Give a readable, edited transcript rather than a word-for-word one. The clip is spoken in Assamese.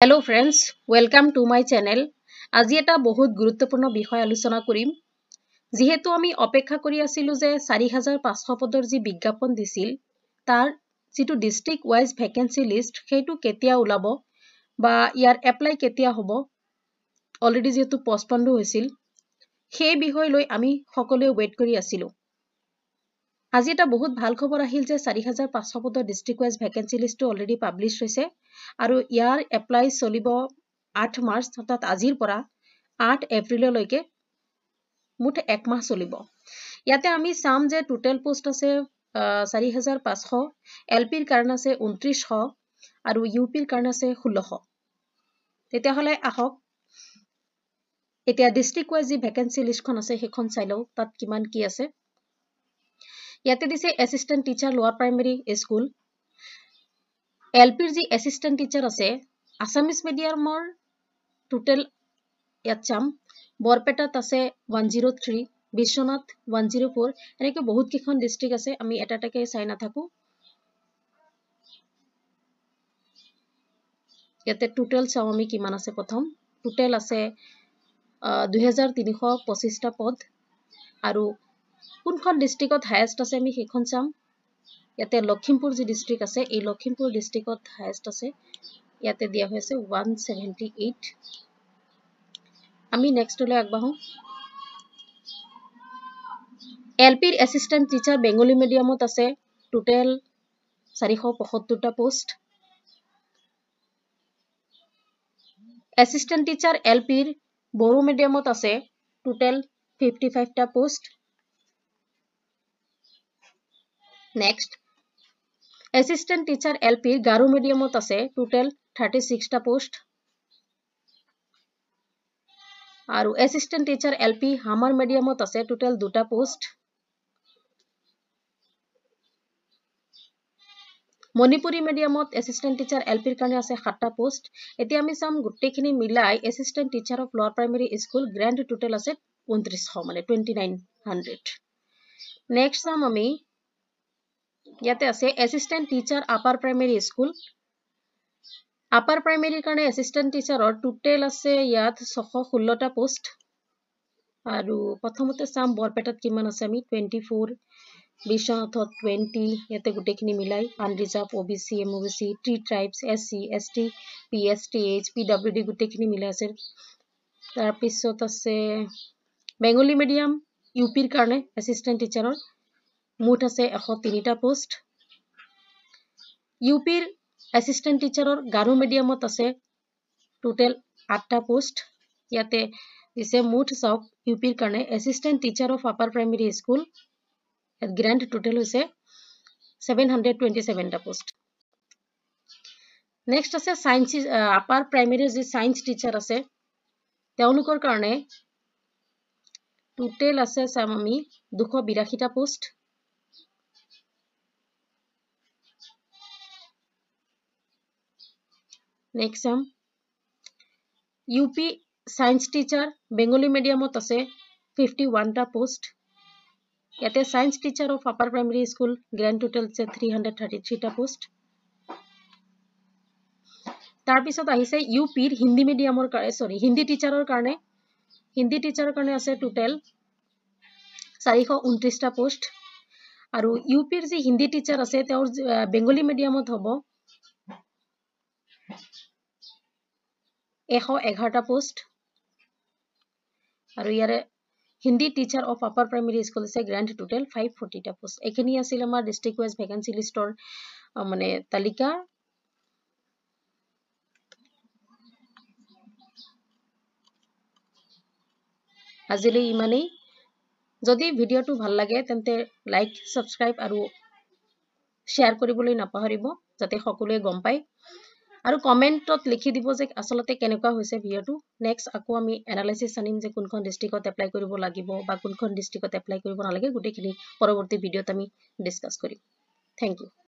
Hello friends, welcome to my channel. আজি এটা বহুত গুৰুত্বপূৰ্ণ বিষয় আলোচনা কৰিম। যিহেতু আমি অপেক্ষা কৰি আছিলো যে 4500 পদৰ যি বিজ্ঞাপন দিছিল তাৰ যিটো ডিস্ট্ৰিক্ট ওয়াইজ ভ্যাকেন্সি লিষ্ট সেইটো কেতিয়া ওলাব বা ইয়াৰ এপ্লাই কেতিয়া হ'ব অলৰেডি যেহেতু পষ্টপন্ড হৈছিল সেই বিষয় লৈ আমি সকলোৱে ওয়েট কৰি আছিলো। আজি এটা বহুত ভাল খবৰ আহিল যে 4500 পদৰ ডিস্ট্ৰিক্ট ওয়াইজ ভ্যাকেন্সি লিষ্টটো অলৰেডি পাবলিশ হৈছে আৰু ইয়াৰ এপ্লাই চলিব 8 মাৰ্চ অৰ্থাৎ আজিৰ পৰা 8 এপ্ৰিললৈকে মুঠ এক মাহ চলিব। ইয়াতে আমি চাম যে টোটাল পোষ্ট আছে 4500, এলপিৰ কাৰণে আছে 2900 আৰু ইউপিৰ কাৰণে আছে 1600। তেতিয়াহলে আহক এতিয়া ডিস্ট্ৰিক্ট ওয়াইজ যি ভ্যাকেন্সি লিষ্টখন আছে সেইখন চাই লও তাত কিমান কি আছে। ইয়াতে দিছে এসিস্ট্যান্ট টিচাৰ লোৱাৰ প্ৰাইমাৰী স্কুল। এলপিৰ যি এসিস্ট্যান্ট টিচাৰ আছে আসামিজ মিডিয়ামৰ টোটাল ইয়াত চাম বৰপেটাত আছে 103, বিশ্বনাথ 104, এনেকৈ বহুত কেইখন ডিস্ট্ৰিক্ট আছে আমি এটা এটাকে চাই নাথাকো। ইয়াতে টোটাল চাও আমি কিমান আছে। প্ৰথম টোটাল আছে 2325টা পদ আৰু কোনখন ডিস্ট্ৰিক্টত হাইয়েস্ট আছে আমি সেইখন চাম। ইয়াতে লখিমপুৰ যি ডিস্ট্ৰিক্ট আছে এই লখিমপুৰ ডিস্ট্ৰিক্টত হাইয়েস্ট আছে, ইয়াতে দিয়া হৈছে 178। আমি নেক্সটলৈ আগবাঢ়ো। এলপিৰ এসিস্ট্যান্ট টিচাৰ বেঙ্গলী মিডিয়ামত আছে টোটাল 475টা পোষ্ট। এসিস্ট্যান্ট টিচাৰ এলপিৰ বড়ো মিডিয়ামত আছে টোটাল 55টা পোষ্ট। নেক্সট এসিস্ট্যান্ট টিচাৰ এলপিৰ গাৰো মিডিয়ামত আছে টোটাল 36টা পোষ্ট আৰু এসিস্ট্যান্ট টিচাৰ এলপি হামাৰ মিডিয়ামত আছে টোটাল 2টা পোষ্ট। মণিপুৰী মিডিয়ামত এসিস্ট্যান্ট টিচাৰ এলপিৰ কাৰণে আছে 7টা পোষ্ট। এতিয়া আমি চাম গোটেইখিনি মিলাই assistant teacher of lower primary school grand total আছে 2900 মানে 2900। নেক্সট চাম আমি ইয়াতে আছে assistant teacher upper primary school. Upper প্ৰাইমাৰীৰ কাৰণে এসিস্ট্যান্ট টিচাৰৰ টোটাল আছে ইয়াত 616টা পোষ্ট আৰু প্ৰথমতে চাম বৰপেটাত কিমান আছে আমি 24, বিশ্বনাথত 20, ইয়াতে গোটেইখিনি মিলাই unreserved OBC MOBC tea tribes SC ST PSTH PWD গোটেইখিনি মিলাই আছে। তাৰ পিছত আছে বেঙ্গলী মিডিয়াম ইউপিৰ কাৰণে এসিস্ট্যান্ট টিচাৰৰ মুঠ আছে 103টা পোষ্ট। ইউপিৰ এসিস্ট্যান্ট টিচাৰৰ গাৰো মিডিয়ামত আছে টোটাল 8টা পোষ্ট। ইয়াতে দিছে মুঠ চাওক ইউপিৰ কাৰণে assistant teacher of upper primary school grand total হৈছে 727টা পোষ্ট। নেক্সট আছে সায়েন্স আপাৰ প্ৰাইমাৰীৰ যি সায়েন্স টিচাৰ আছে তেওঁলোকৰ কাৰণে টোটাল আছে চাম আমি 282টা পোষ্ট। নেক্সট চাম ইউপি সায়েন্স টিচাৰ বেঙ্গলী মিডিয়ামত আছে 51টা পোষ্ট। ইয়াতে science teacher of upper primary school grand total আছে 333টা পোষ্ট। তাৰ পিছত আহিছে ইউপিৰ হিন্দী মিডিয়ামৰ কাৰণে হিন্দী টিচাৰৰ কাৰণে আছে টোটাল 429টা পোষ্ট আৰু ইউপিৰ যি হিন্দী টিচাৰ আছে তেওঁৰ বেঙ্গলী মিডিয়ামত হ'ব 111টা পোষ্ট আৰু ইয়াৰে Hindi teacher of upper primary school আছে গ্ৰেণ্ড টোটাল 540টা পোষ্ট। এইখিনি আছিল আমাৰ ডিস্ট্ৰিক্ট ওয়াইজ ভ্যাকেন্সি লিষ্টৰ মানে তালিকা। আজিলৈ ইমানেই। যদি ভিডিঅ'টো ভাল লাগে তেন্তে লাইক সাবস্ক্ৰাইব আৰু শ্বেয়াৰ কৰিবলৈ নাপাহৰিব যাতে সকলোৱে গম পায় আৰু কমেন্টত লিখি দিব যে আসলতে কেনেকুৱা হৈছে ভিডিঅ'টো। নেক্সট আকৌ আমি এনালাইসিস আনিম যে কোনখন ডিস্ট্ৰিক্টত এপ্লাই কৰিব লাগিব বা কোনখন ডিস্ট্ৰিক্টত এপ্লাই কৰিব নালাগে গোটেইখিনি পৰৱৰ্তী ভিডিঅ'ত আমি ডিসকাস কৰিম। Thank U.